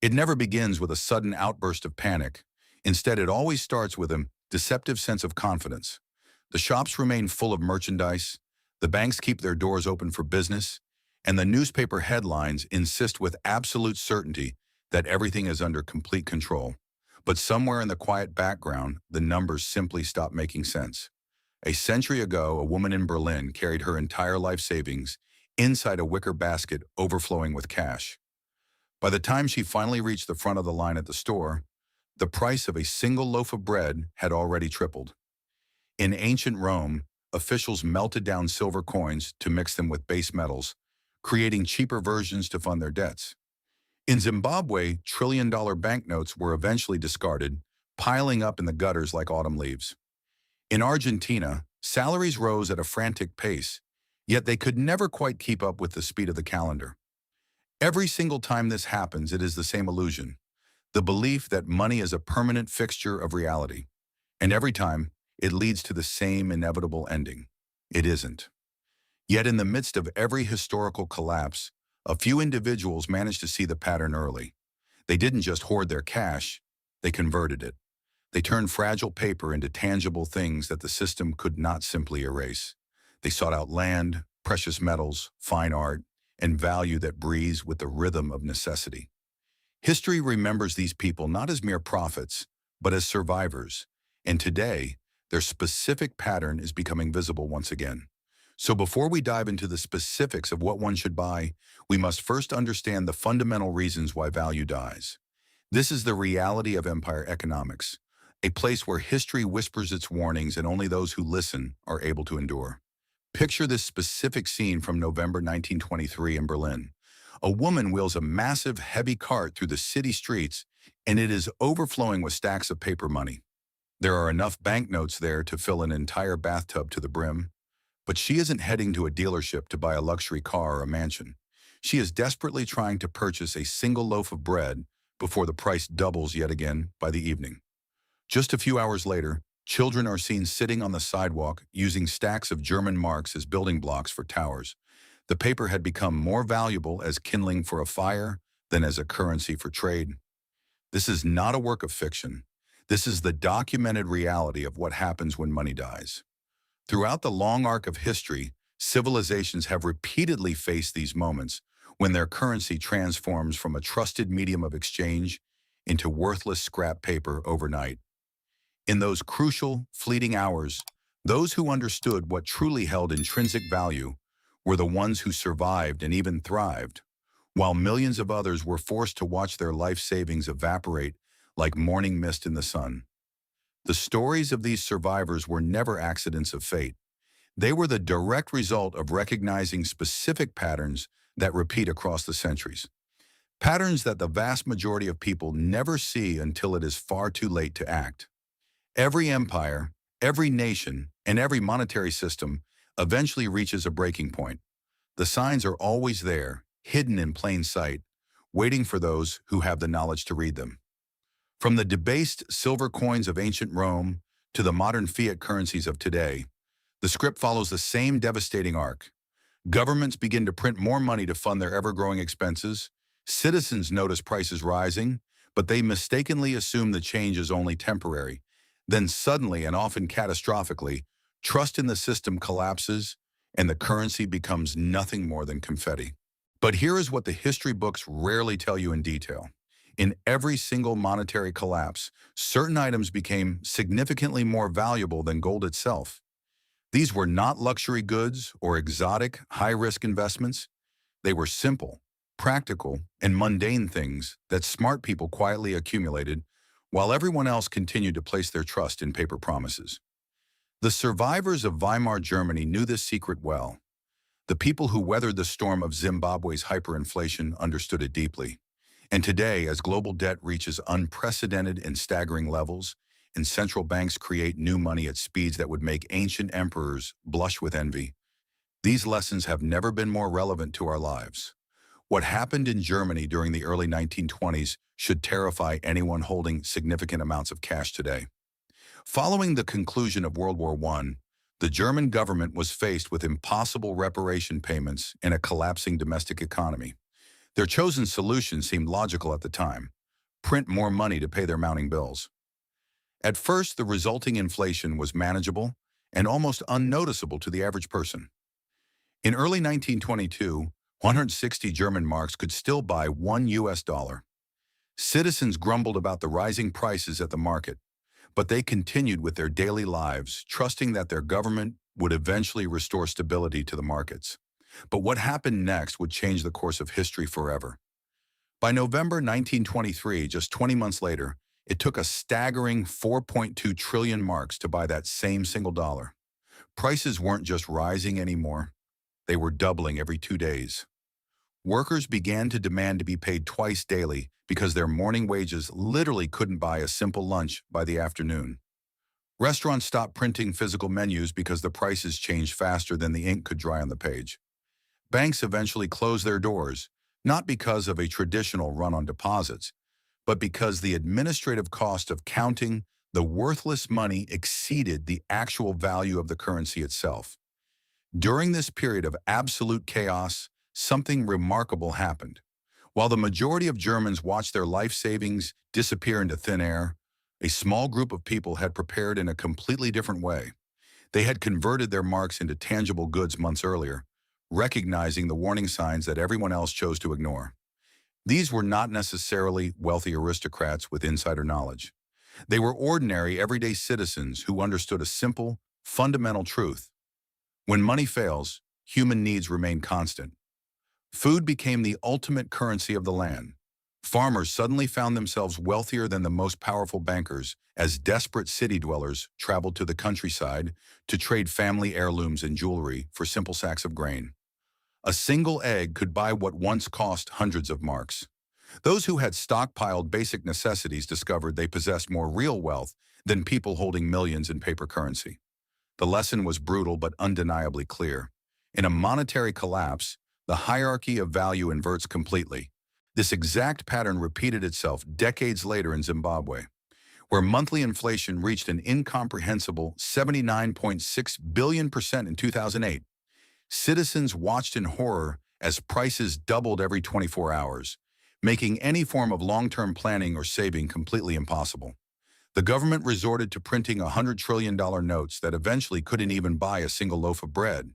It never begins with a sudden outburst of panic. Instead, it always starts with a deceptive sense of confidence. The shops remain full of merchandise, the banks keep their doors open for business, and the newspaper headlines insist with absolute certainty that everything is under complete control. But somewhere in the quiet background, the numbers simply stop making sense. A century ago, a woman in Berlin carried her entire life savings inside a wicker basket overflowing with cash. By the time she finally reached the front of the line at the store, the price of a single loaf of bread had already tripled. In ancient Rome, officials melted down silver coins to mix them with base metals, creating cheaper versions to fund their debts. In Zimbabwe, trillion-dollar banknotes were eventually discarded, piling up in the gutters like autumn leaves. In Argentina, salaries rose at a frantic pace, yet they could never quite keep up with the speed of the calendar. Every single time this happens, it is the same illusion, the belief that money is a permanent fixture of reality. And every time, it leads to the same inevitable ending. It isn't. Yet in the midst of every historical collapse, a few individuals managed to see the pattern early. They didn't just hoard their cash, they converted it. They turned fragile paper into tangible things that the system could not simply erase. They sought out land, precious metals, fine art, and value that breathes with the rhythm of necessity. History remembers these people not as mere prophets, but as survivors. And today, their specific pattern is becoming visible once again. So before we dive into the specifics of what one should buy, we must first understand the fundamental reasons why value dies. This is the reality of empire economics, a place where history whispers its warnings and only those who listen are able to endure. Picture this specific scene from November 1923 in Berlin. A woman wheels a massive, heavy cart through the city streets, and it is overflowing with stacks of paper money. There are enough banknotes there to fill an entire bathtub to the brim. But she isn't heading to a dealership to buy a luxury car or a mansion. She is desperately trying to purchase a single loaf of bread before the price doubles yet again by the evening. Just a few hours later, children are seen sitting on the sidewalk using stacks of German marks as building blocks for towers. The paper had become more valuable as kindling for a fire than as a currency for trade. This is not a work of fiction. This is the documented reality of what happens when money dies. Throughout the long arc of history, civilizations have repeatedly faced these moments when their currency transforms from a trusted medium of exchange into worthless scrap paper overnight. In those crucial, fleeting hours, those who understood what truly held intrinsic value were the ones who survived and even thrived, while millions of others were forced to watch their life savings evaporate like morning mist in the sun. The stories of these survivors were never accidents of fate. They were the direct result of recognizing specific patterns that repeat across the centuries. Patterns that the vast majority of people never see until it is far too late to act. Every empire, every nation, and every monetary system eventually reaches a breaking point. The signs are always there, hidden in plain sight, waiting for those who have the knowledge to read them. From the debased silver coins of ancient Rome to the modern fiat currencies of today, the script follows the same devastating arc. Governments begin to print more money to fund their ever-growing expenses. Citizens notice prices rising, but they mistakenly assume the change is only temporary. Then suddenly, and often catastrophically, trust in the system collapses and the currency becomes nothing more than confetti. But here is what the history books rarely tell you in detail. In every single monetary collapse, certain items became significantly more valuable than gold itself. These were not luxury goods or exotic, high-risk investments. They were simple, practical, and mundane things that smart people quietly accumulated while everyone else continued to place their trust in paper promises. The survivors of Weimar Germany knew this secret well. The people who weathered the storm of Zimbabwe's hyperinflation understood it deeply. And today, as global debt reaches unprecedented and staggering levels, and central banks create new money at speeds that would make ancient emperors blush with envy, these lessons have never been more relevant to our lives. What happened in Germany during the early 1920s should terrify anyone holding significant amounts of cash today. Following the conclusion of World War I, the German government was faced with impossible reparation payments and a collapsing domestic economy. Their chosen solution seemed logical at the time: print more money to pay their mounting bills. At first, the resulting inflation was manageable and almost unnoticeable to the average person. In early 1922, 160 German marks could still buy $1. Citizens grumbled about the rising prices at the market, but they continued with their daily lives, trusting that their government would eventually restore stability to the markets. But what happened next would change the course of history forever. By November 1923, just 20 months later, it took a staggering 4.2 trillion marks to buy that same single dollar. Prices weren't just rising anymore, they were doubling every 2 days. Workers began to demand to be paid twice daily because their morning wages literally couldn't buy a simple lunch by the afternoon. Restaurants stopped printing physical menus because the prices changed faster than the ink could dry on the page. Banks eventually closed their doors, not because of a traditional run on deposits, but because the administrative cost of counting the worthless money exceeded the actual value of the currency itself. During this period of absolute chaos, something remarkable happened. While the majority of Germans watched their life savings disappear into thin air, a small group of people had prepared in a completely different way. They had converted their marks into tangible goods months earlier, recognizing the warning signs that everyone else chose to ignore. These were not necessarily wealthy aristocrats with insider knowledge. They were ordinary, everyday citizens who understood a simple, fundamental truth. When money fails, human needs remain constant. Food became the ultimate currency of the land. Farmers suddenly found themselves wealthier than the most powerful bankers as desperate city dwellers traveled to the countryside to trade family heirlooms and jewelry for simple sacks of grain. A single egg could buy what once cost hundreds of marks. Those who had stockpiled basic necessities discovered they possessed more real wealth than people holding millions in paper currency. The lesson was brutal but undeniably clear. In a monetary collapse, the hierarchy of value inverts completely. This exact pattern repeated itself decades later in Zimbabwe, where monthly inflation reached an incomprehensible 79.6 billion% in 2008. Citizens watched in horror as prices doubled every 24 hours, making any form of long-term planning or saving completely impossible. The government resorted to printing $100 trillion notes that eventually couldn't even buy a single loaf of bread.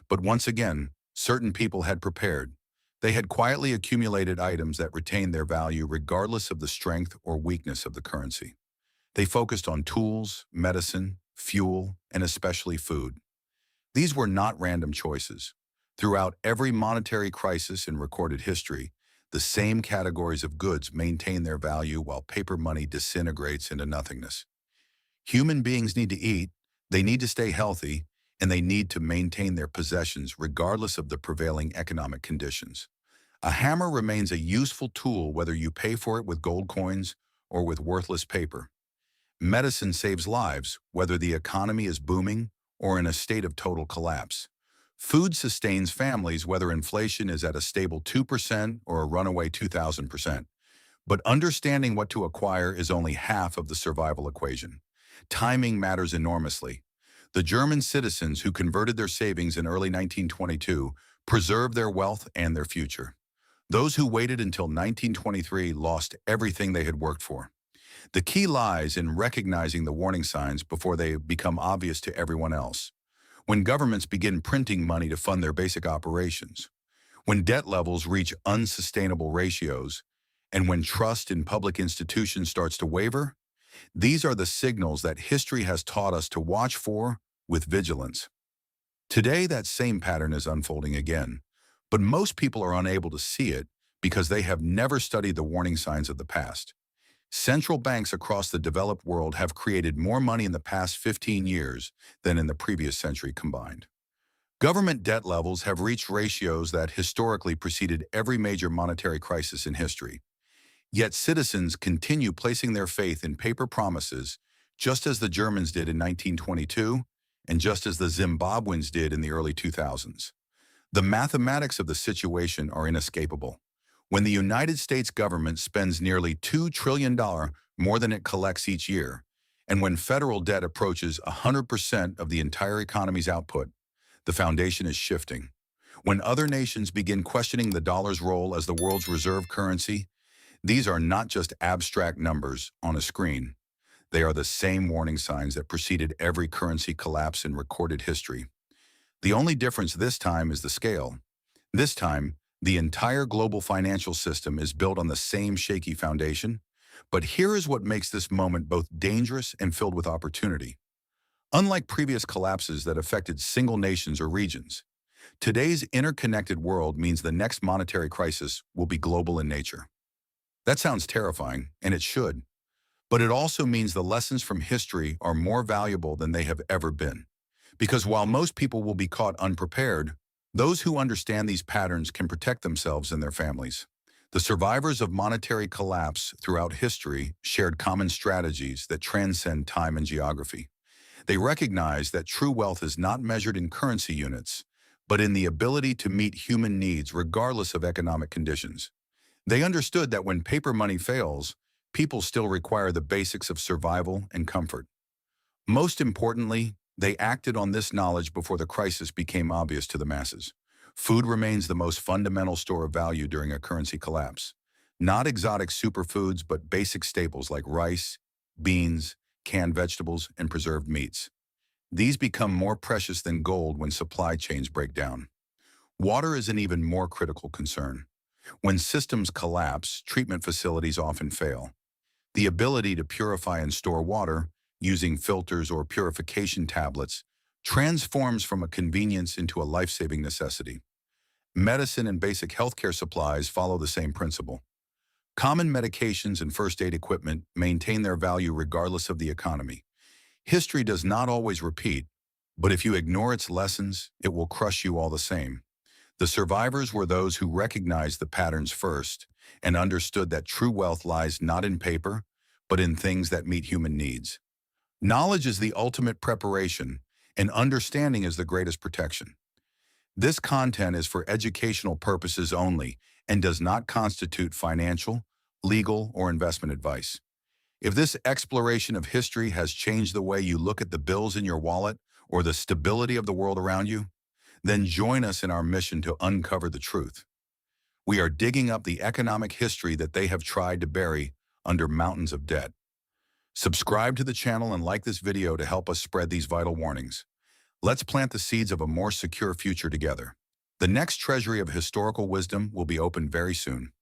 But once again, certain people had prepared. They had quietly accumulated items that retained their value regardless of the strength or weakness of the currency. They focused on tools, medicine, fuel, and especially food. These were not random choices. Throughout every monetary crisis in recorded history, the same categories of goods maintain their value while paper money disintegrates into nothingness. Human beings need to eat, they need to stay healthy, and they need to maintain their possessions regardless of the prevailing economic conditions. A hammer remains a useful tool whether you pay for it with gold coins or with worthless paper. Medicine saves lives whether the economy is booming or in a state of total collapse. Food sustains families whether inflation is at a stable 2% or a runaway 2,000%. But understanding what to acquire is only half of the survival equation. Timing matters enormously. The German citizens who converted their savings in early 1922 preserved their wealth and their future. Those who waited until 1923 lost everything they had worked for. The key lies in recognizing the warning signs before they become obvious to everyone else. When governments begin printing money to fund their basic operations, when debt levels reach unsustainable ratios, and when trust in public institutions starts to waver, these are the signals that history has taught us to watch for with vigilance. Today, that same pattern is unfolding again, but most people are unable to see it because they have never studied the warning signs of the past. Central banks across the developed world have created more money in the past 15 years than in the previous century combined. Government debt levels have reached ratios that historically preceded every major monetary crisis in history. Yet citizens continue placing their faith in paper promises, just as the Germans did in 1922 and just as the Zimbabweans did in the early 2000s. The mathematics of the situation are inescapable. When the United States government spends nearly $2 trillion more than it collects each year, and when federal debt approaches 100% of the entire economy's output, the foundation is shifting. When other nations begin questioning the dollar's role as the world's reserve currency, these are not just abstract numbers on a screen. They are the same warning signs that preceded every currency collapse in recorded history. The only difference this time is the scale. This time, the entire global financial system is built on the same shaky foundation. But here is what makes this moment both dangerous and filled with opportunity. Unlike previous collapses that affected single nations or regions, today's interconnected world means the next monetary crisis will be global in nature. That sounds terrifying, and it should. But it also means the lessons from history are more valuable than they have ever been. Because while most people will be caught unprepared, those who understand these patterns can protect themselves and their families. The survivors of monetary collapse throughout history shared common strategies that transcend time and geography. They recognized that true wealth is not measured in currency units, but in the ability to meet human needs regardless of economic conditions. They understood that when paper money fails, people still require the basics of survival and comfort. Most importantly, they acted on this knowledge before the crisis became obvious to the masses. Food remains the most fundamental store of value during a currency collapse. Not exotic superfoods, but basic staples like rice, beans, canned vegetables, and preserved meats. These become more precious than gold when supply chains break down. Water is an even more critical concern. When systems collapse, treatment facilities often fail. The ability to purify and store water, using filters or purification tablets, transforms from a convenience into a life-saving necessity. Medicine and basic healthcare supplies follow the same principle. Common medications and first aid equipment maintain their value regardless of the economy. History does not always repeat, but if you ignore its lessons, it will crush you all the same. The survivors were those who recognized the patterns first and understood that true wealth lies not in paper, but in things that meet human needs. Knowledge is the ultimate preparation, and understanding is the greatest protection. This content is for educational purposes only and does not constitute financial, legal, or investment advice. If this exploration of history has changed the way you look at the bills in your wallet or the stability of the world around you, then join us in our mission to uncover the truth. We are digging up the economic history that they have tried to bury under mountains of debt. Subscribe to the channel and like this video to help us spread these vital warnings. Let's plant the seeds of a more secure future together. The next treasury of historical wisdom will be opened very soon.